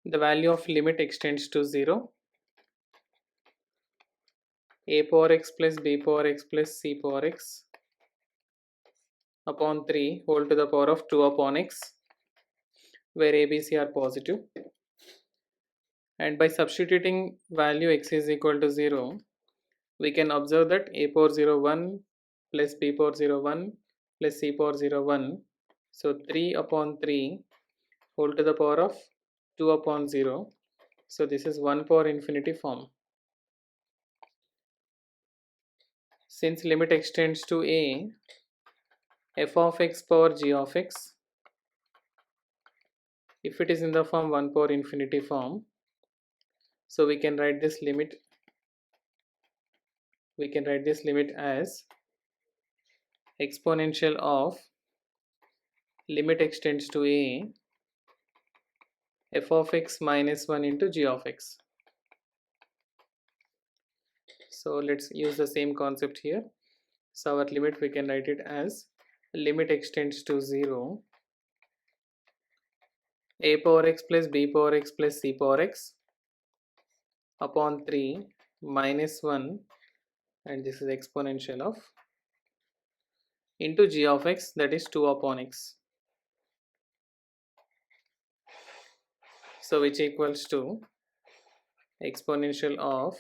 the value of limit extends to 0, a power x plus b power x plus c power x upon 3 whole to the power of 2 upon x, where a, b, c are positive. And by substituting value x is equal to 0, we can observe that a power 0 1 plus b power 0 1 plus c power 0 1. So 3 upon 3 whole to the power of 2 upon 0. So this is 1 power infinity form. Since limit extends to a, f of x power g of x, if it is in the form 1 power infinity form, so we can write this limit as exponential of limit extends to a, f of x minus 1 into g of x. So let's use the same concept here. So our limit, we can write it as limit extends to 0, a power x plus b power x plus c power x upon 3 minus 1, and this is exponential of, into g of x, that is 2 upon x. So which equals to exponential of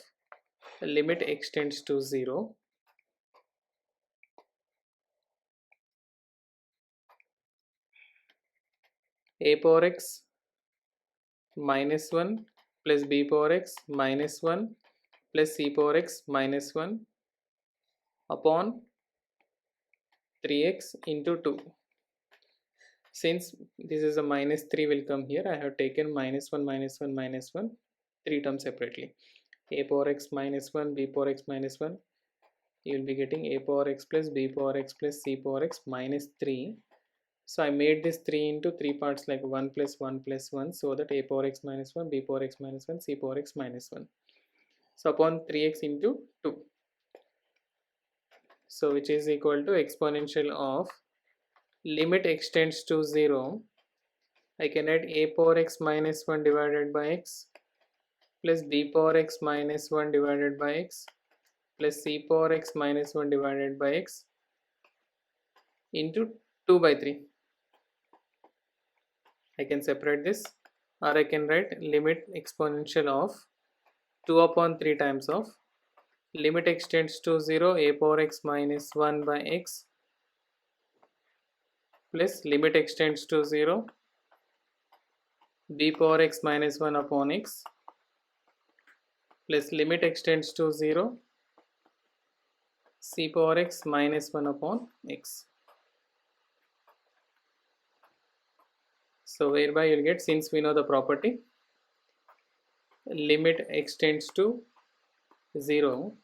limit extends to 0, a power x minus 1 plus b power x minus 1 plus c power x minus 1 upon 3x into 2. Since this is a minus 3 will come here, I have taken minus 1 minus 1 minus 1 3 terms separately. A power x minus 1, b power x minus 1, you will be getting a power x plus b power x plus c power x minus 3. So I made this 3 into 3 parts, like 1 plus 1 plus 1, so that a power x minus 1, b power x minus 1, c power x minus 1. So upon 3x into 2. So which is equal to exponential of limit extends to 0. I can add a power x minus 1 divided by x plus b power x minus 1 divided by x plus c power x minus 1 divided by x into 2 by 3. I can separate this, or I can write limit exponential of 2 upon 3 times of limit extends to 0, a power x minus 1 by x plus limit extends to 0, b power x minus 1 upon x plus limit extends to 0, c power x minus 1 upon x. So whereby you'll get, since we know the property, limit extends to 0,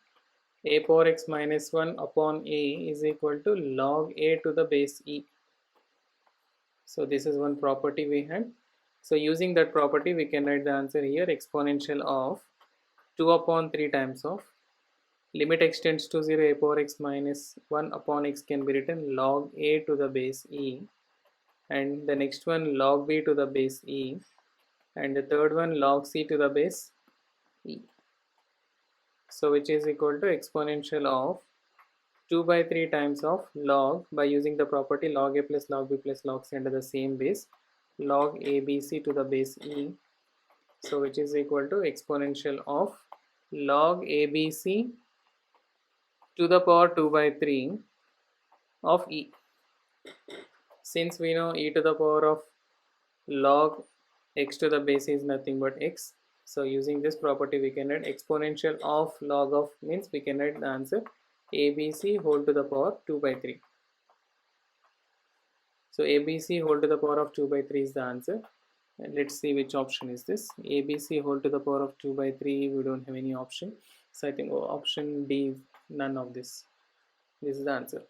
a power x minus 1 upon a is equal to log a to the base e. So this is one property we had. So using that property, we can write the answer here, exponential of 2 upon 3 times of limit extends to 0, a power x minus 1 upon x can be written log a to the base e, and the next one log b to the base e, and the third one log c to the base e. So which is equal to exponential of 2 by 3 times of log, by using the property log a plus log b plus log c under the same base, log abc to the base e. So which is equal to exponential of log abc to the power 2 by 3 of e. Since we know e to the power of log x to the base is nothing but x, so using this property we can write exponential of log of, means we can write the answer abc whole to the power 2 by 3. So abc whole to the power of 2 by 3 is the answer. And let's see which option is this. abc whole to the power of 2 by 3, we don't have any option, so I think option D is none of this. This is the answer.